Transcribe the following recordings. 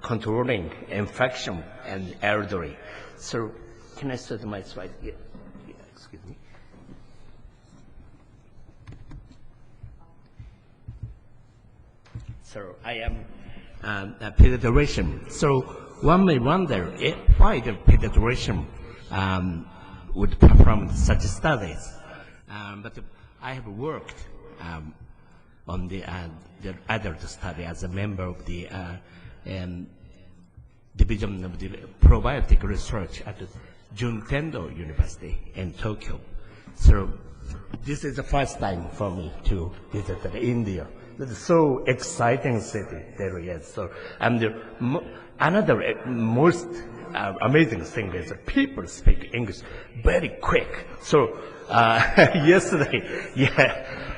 controlling infection and elderly. So, can I start my slide? Yeah, excuse me. So, I am a pediatrician. So, one may wonder why the pediatrician would perform such studies. But I have worked on the adult study as a member of the Division of the Probiotic Research at the Juntendo University in Tokyo. So this is the first time for me to visit India. It's so exciting city there is. So, and another most amazing thing is that people speak English very quick. So yesterday,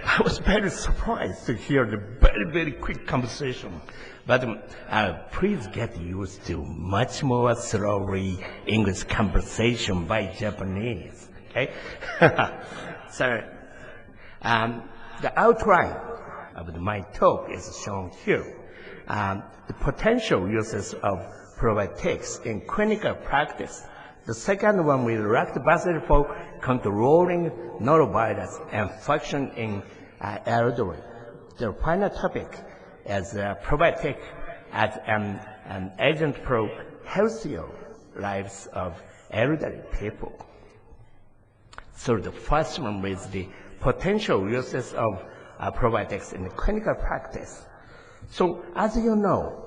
I was very surprised to hear the very quick conversation. But please get used to much more slowly English conversation by Japanese. Okay. So the outline of my talk is shown here. The potential uses of probiotics in clinical practice. The second one will lactobacillus for controlling norovirus infection in elderly. The final topic is probiotic as an agent for healthier lives of elderly people. So the first one is the potential uses of probiotics in clinical practice. So as you know,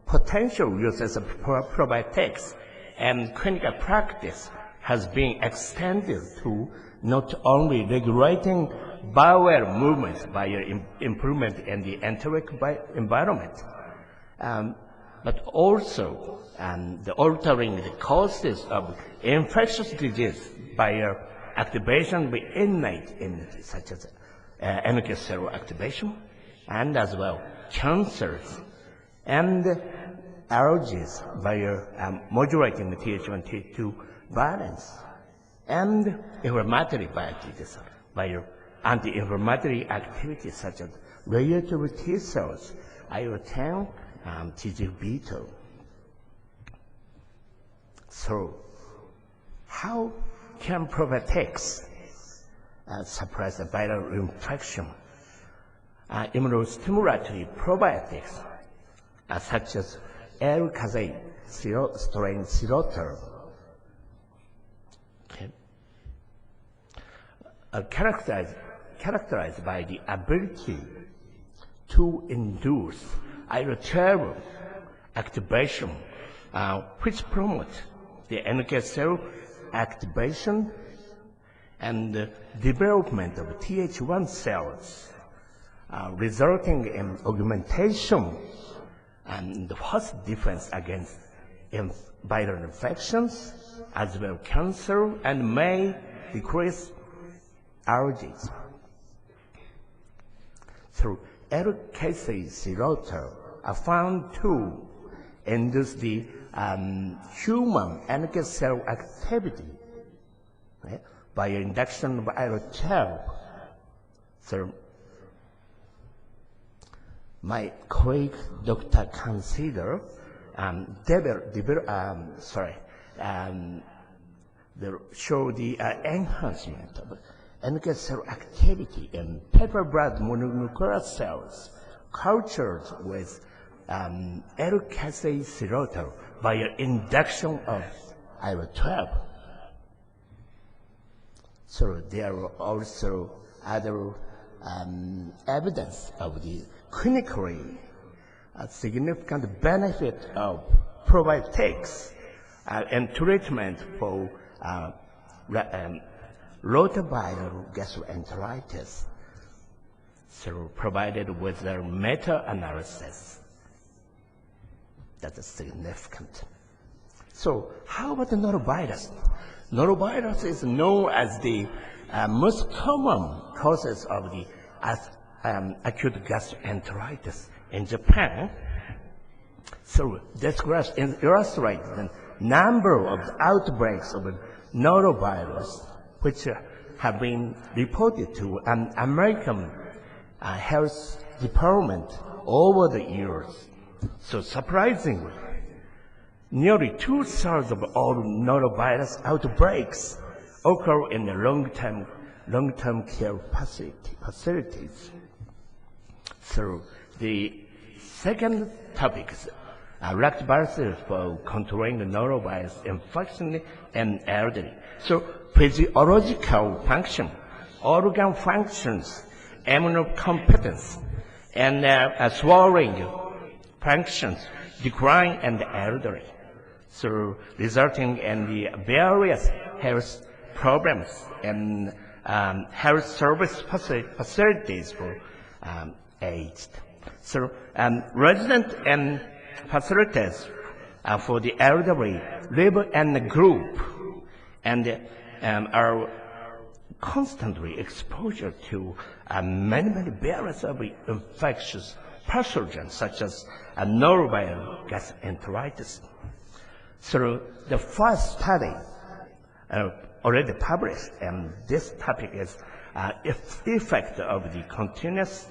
potential uses of probiotics and clinical practice has been extended to not only regulating bowel movements by improvement in the enteric environment, but also the altering the causes of infectious disease by activation with innate immunity, such as NK cell activation, and as well cancers and allergies by modulating the Th1, Th2 balance, and inflammatory disease by anti-inflammatory activities such as regulatory T cells, IL-10, TGF-beta. So, how can probiotics suppress a viral infection? Immunostimulatory probiotics such as L-casein strain Siroter, characterized by the ability to induce IL-12 activation, which promotes the NK cell activation and the development of Th1 cells, resulting in augmentation and the host defense against viral infections, as well as cancer, and may decrease allergies. So, L-casein Siroter are found to induce the human NK cell activity, right, by induction of IL-12. So, my colleague, Dr. Consider, show the enhancement of NK cell activity in pepper blood mononuclear cells cultured with L-casein Siroter by induction of IL-12. So there are also other evidence of the clinically significant benefit of probiotics and treatment for rotaviral gastroenteritis, so provided with their meta-analysis. That is significant. So how about the norovirus? Norovirus is known as the most common causes of the acute gastroenteritis in Japan. So this graph illustrates the number of outbreaks of norovirus which have been reported to an American health department over the years. So surprisingly, Nearly two-thirds of all norovirus outbreaks occur in the long-term care facilities. So the second topic is lactobacillus for controlling the norovirus infection in elderly. So physiological function, organ functions, immunocompetence, and swallowing functions decline in the elderly. So resulting in the various health problems and health service facilities for aged. So resident and facilities for the elderly live in a group and are constantly exposed to many various of infectious pathogens such as norovirus gastroenteritis. So the first study already published, and this topic is effect of the continuous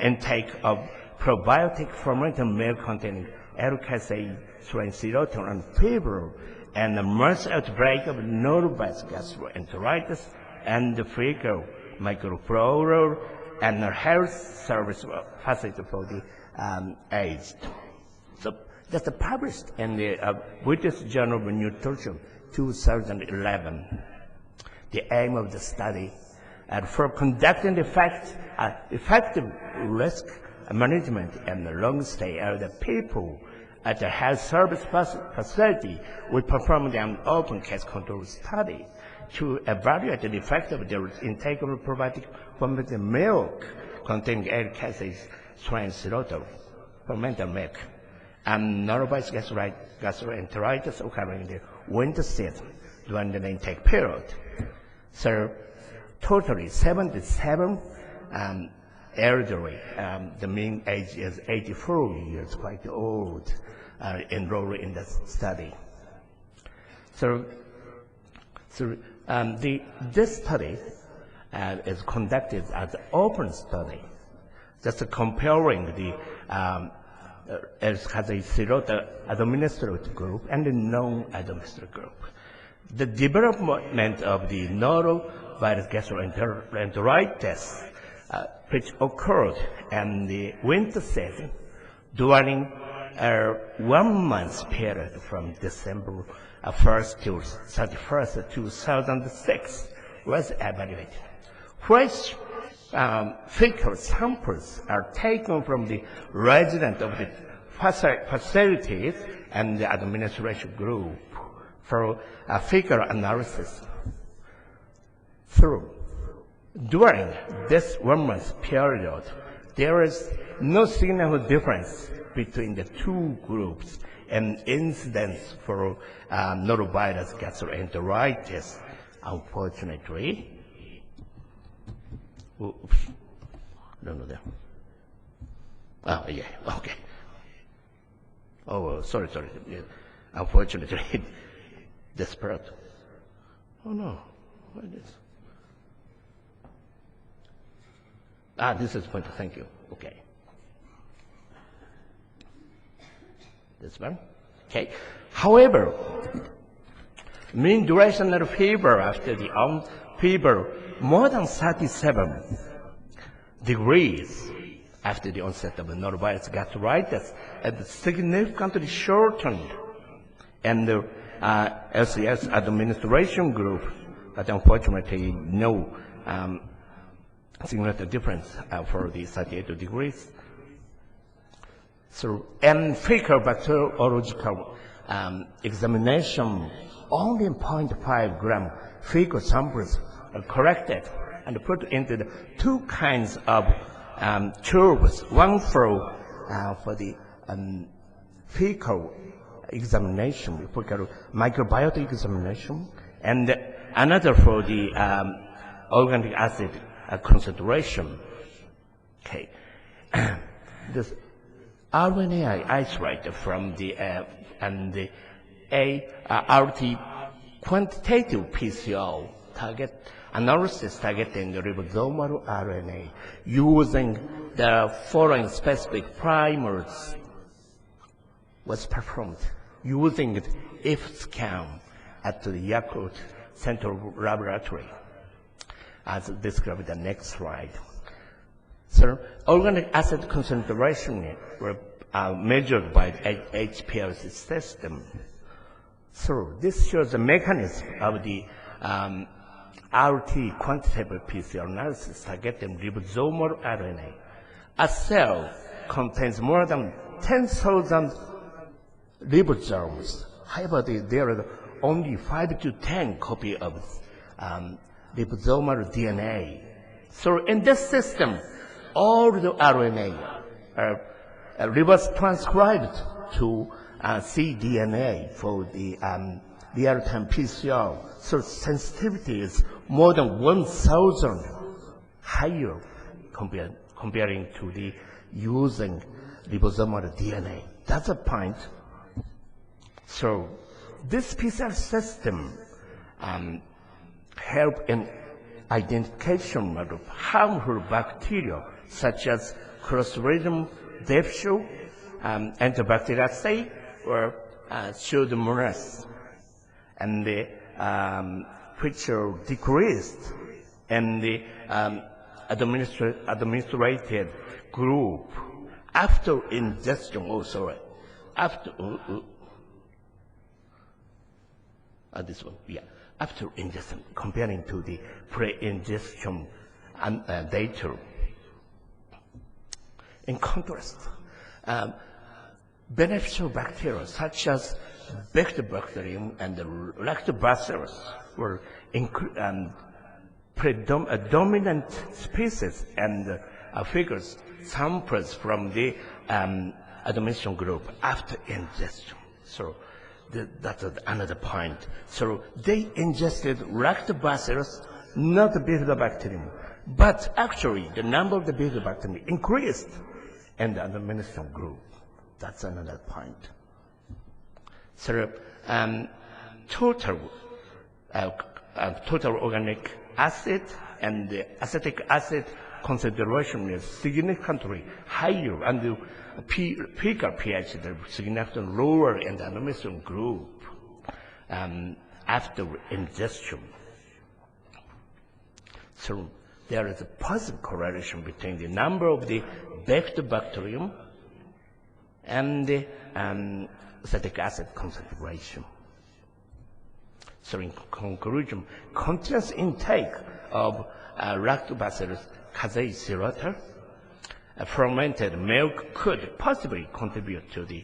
intake of probiotic fermented milk containing LKC, strain serotonin, and fever, and the MERS outbreak of norovirus gastroenteritis, and the fecal microflora, and the health service facility for the aged. So that's published in the British Journal of Nutrition, 2011. The aim of the study for conducting effective risk management and long stay of the people at the health service facility, we performed an open case control study to evaluate the effect of the intake of probiotic fermented milk containing LKC strain serotonin, fermented milk, and norovirus gastroenteritis occurring in the winter season during the intake period. So totally 77 elderly, the mean age is 84 years, quite old, enrolled in the study. This study is conducted as an open study, just comparing the serotonin administered group and the non-administered group. The development of the norovirus gastroenteritis, which occurred in the winter season during a 1 month period from December 1st to 31st, 2006, was evaluated, which fecal samples are taken from the residents of the facilities and the administration group for fecal analysis. During this 1 month period, there is no significant difference between the two groups in incidence for norovirus gastroenteritis, unfortunately. Oops. No, there. Oh, yeah, okay. Oh, sorry. Yeah. Unfortunately, desperate. Oh, no. What is this? This is point. Thank you. Okay. This one. Okay. However, mean duration of fever after the fever more than 37 degrees after the onset of the norovirus gastritis is significantly shortened in the LCS administration group, but unfortunately no significant difference for the 38 degrees. So, and fecal bacteriological examination, only 0.5 gram fecal samples are collected and put into the two kinds of tubes, one for the fecal examination, fecal microbiota examination, and another for the organic acid concentration. Okay. This RNA isolate from the and the RT quantitative PCR target analysis targeting the ribosomal RNA using the foreign specific primers was performed using the if scan at the Yakult Central Laboratory, as described in the next slide. So organic acid concentration were measured by the HPLC system. So this shows the mechanism of the RT quantitative PCR analysis targeting ribosomal RNA. A cell contains more than 10,000 ribosomes. However, there are only 5 to 10 copies of ribosomal DNA. So in this system, all the RNA are reverse transcribed to cDNA for the real-time PCR. So sensitivity is more than 1,000 higher comparing to the using ribosomal DNA. That's a point. So this PCR system help in identification of harmful bacteria such as Clostridium difficile, Antibacteriaceae, or Pseudomonas, and which are decreased in the administrated group after ingestion. Oh, sorry, after this one, yeah, after ingestion, comparing to the pre-ingestion data. In contrast, beneficial bacteria such as Bacterium and the Lactobacillus were dominant species and figures samples from the administration group after ingestion. So that's another point. So they ingested Lactobacillus, not the Bifidobacterium, but actually the number of the Bifidobacterium increased in the administration group. That's another point. So total organic acid and the acetic acid concentration is significantly higher, and the peak pH is significantly lower in the administration group after ingestion. So there is a positive correlation between the number of the Bacterium and the acetic acid concentration. So in conclusion, continuous intake of Lactobacillus casei serrata, fermented milk could possibly contribute to the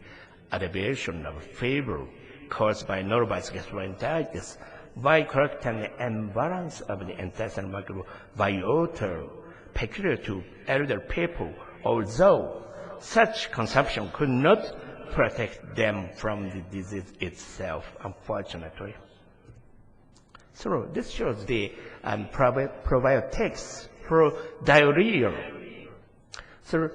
alleviation of fever caused by nervous gastroenteritis by correcting the imbalance of the intestinal microbiota peculiar to elder people, although such consumption could not protect them from the disease itself, unfortunately. So this shows the probiotics for diarrhea. So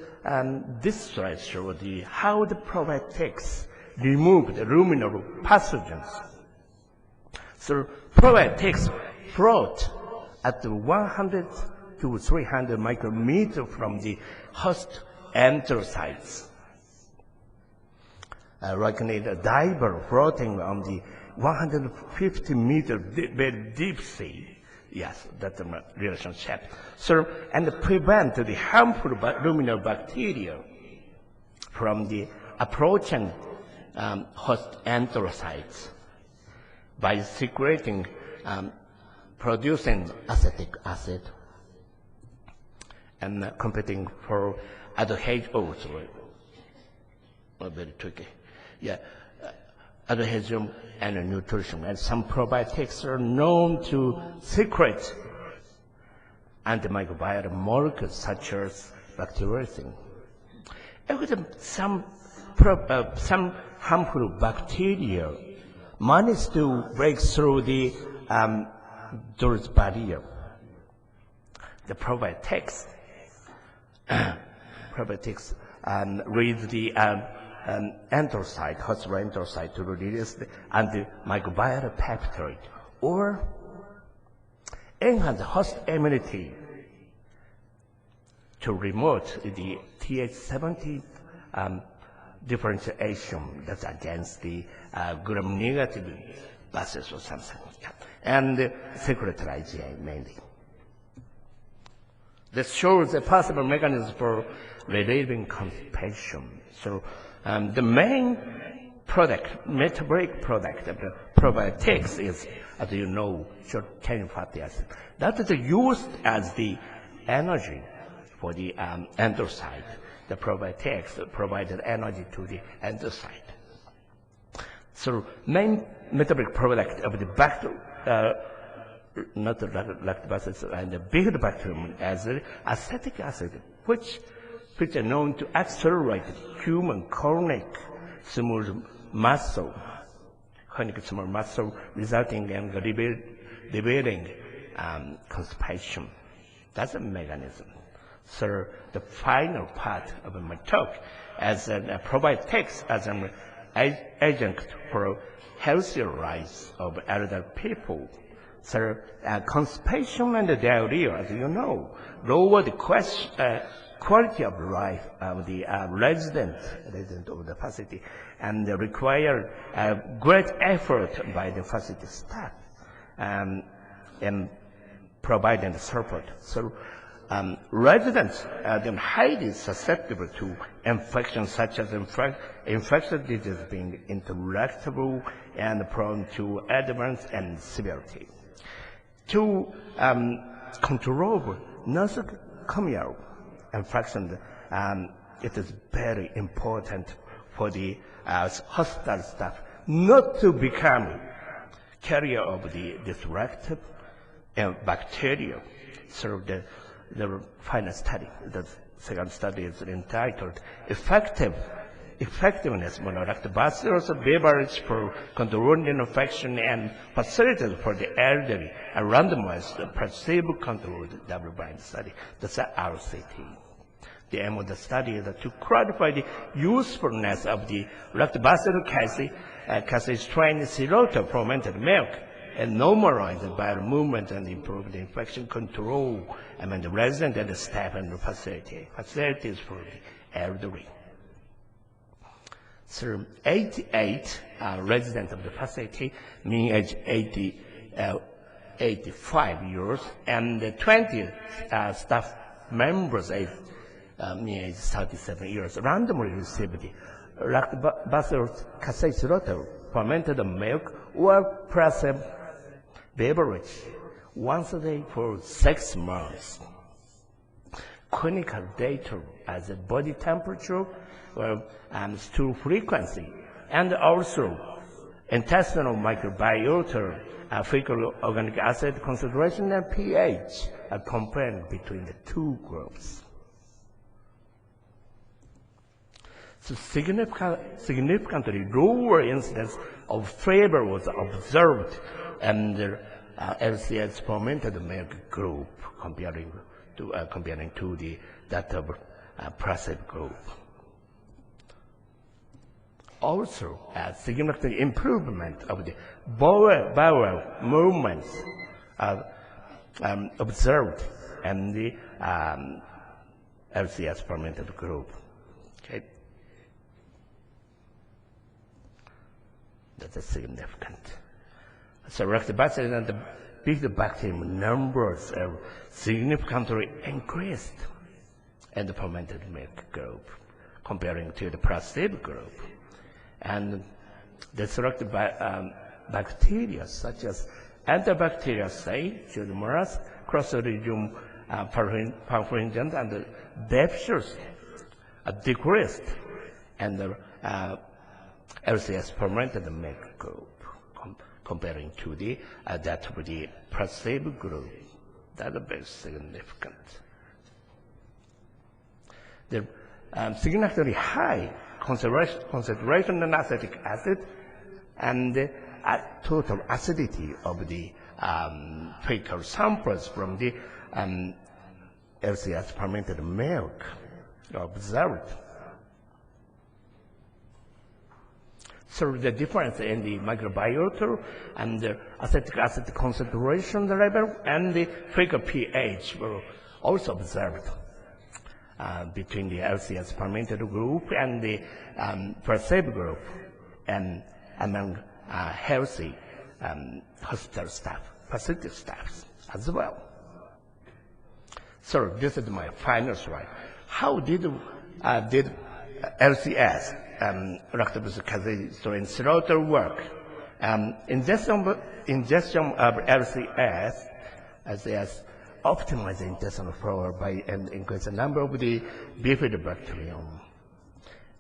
this slide shows how the probiotics remove the ruminal pathogens. So probiotics float at 100 to 300 micrometers from the host enterocytes, like a diver floating on the 150-meter very deep sea. Yes, that's a relationship. So, and prevent the harmful ruminal bacteria from the approaching host enterocytes by secreting, producing acetic acid and competing for adhesion. Oh, sorry, very tricky. Yeah, adhesion and nutrition. And some probiotics are known to secrete antimicrobial molecules such as bacteriocin. And some harmful bacteria manage to break through the those barrier. The probiotics read the enterocyte, host enterocyte, to release the antimicrobial peptide, or enhance host immunity to remote the Th70 differentiation that's against the gram-negative buses or something. And secretory IgA mainly. This shows a possible mechanism for relieving constipation. So the main product, metabolic product of the probiotics is, as you know, short-chain fatty acid. That is used as the energy for the endocyte. The probiotics provided energy to the endocyte. So main metabolic product of the not the lactobacillus and the bifidobacterium as acetic acid, which are known to accelerate human chronic smooth muscle, resulting in relieving constipation. That's a mechanism. So the final part of my talk as a probiotics as an agent for healthier lives of elder people. So constipation and diarrhea, as you know, lower the quality of life of the resident of the facility and require great effort by the facility staff in providing the support. So residents are then highly susceptible to infections such as infectious disease being interactable and prone to advance and severity. To control nosocomial infection, it is very important for the hospital staff not to become carrier of the disruptive bacteria. So the final study, the second study is entitled Effectiveness of lactobacillus beverage for controlling infection and facilities for the elderly, a randomized placebo-controlled double-blind study. That's an RCT. The aim of the study is to clarify the usefulness of the lactobacillus casei strain Sirota fermented milk and normalize the bowel movement and improve the infection control among the residents and the staff and the facilities for the elderly. So 88 residents of the facility, mean age 85 years, and 20 staff members, mean age 37 years, randomly received the lactobacillus casei Sirota fermented milk or placebo beverage once a day for 6 months. Clinical data as a body temperature, stool frequency, and also intestinal microbiota, fecal organic acid concentration, and pH are compared between the two groups. So significantly lower incidence of fever was observed in the LCS fermented milk group comparing to that of placebo group. Also, a significant improvement of the bowel movements observed in the LCS fermented group. Okay. That's significant. So lactobacillus and the bifidobacterium numbers are significantly increased in the fermented milk group comparing to the placebo group. And the selected bacteria such as Antibacteriaceae, Pseudomonas, Clostridium perfringens, and Bifidus decreased in the LCS fermented milk group comparing to the that of the placebo group. That is very significant. The significantly high concentration in acetic acid and total acidity of the fecal samples from the LCS fermented milk observed. So the difference in the microbiota and the acetic acid concentration level and the fecal pH were also observed. between the LCS fermented group and the placebo group, and among healthy hospital staff, facility staffs as well. So this is my final slide. How did LCS, lactobacillus casei strain slaughter work? Ingestion of LCS as optimize the intestinal flora by and increase the number of the bifidobacterium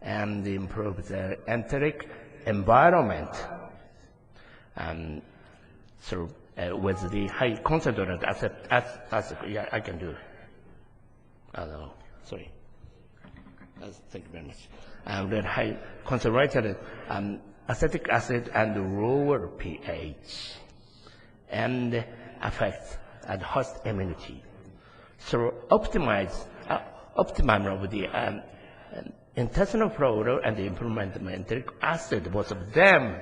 and improve the enteric environment. So with the high concentrated acid, yeah, I can do it. No, sorry. Thank you very much. With high concentrated acetic acid and lower pH, and affects host immunity. So optimum of the intestinal flora and the improvement of enteric acid, both of them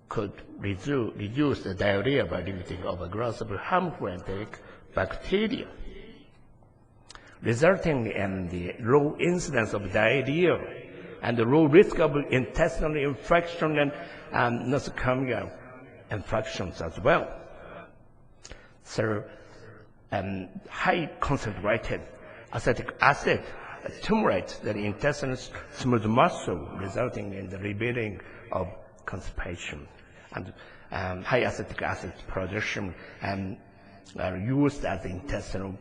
could reduce the diarrhea by limiting overgrowth of harmful enteric bacteria, resulting in the low incidence of diarrhea and the low risk of intestinal infection and nosocomial infections as well. So, high concentrated acetic acid stimulates the intestinal smooth muscle, resulting in the rebuilding of constipation. And high acetic acid production are used as intestinal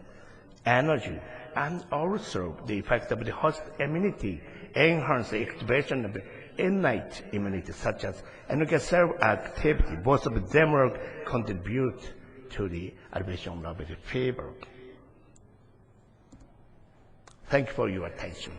energy. And also the effect of the host immunity enhance the activation of the innate immunity, such as NK cell activity. Both of them will contribute to the elevation of the fever. Thank you for your attention.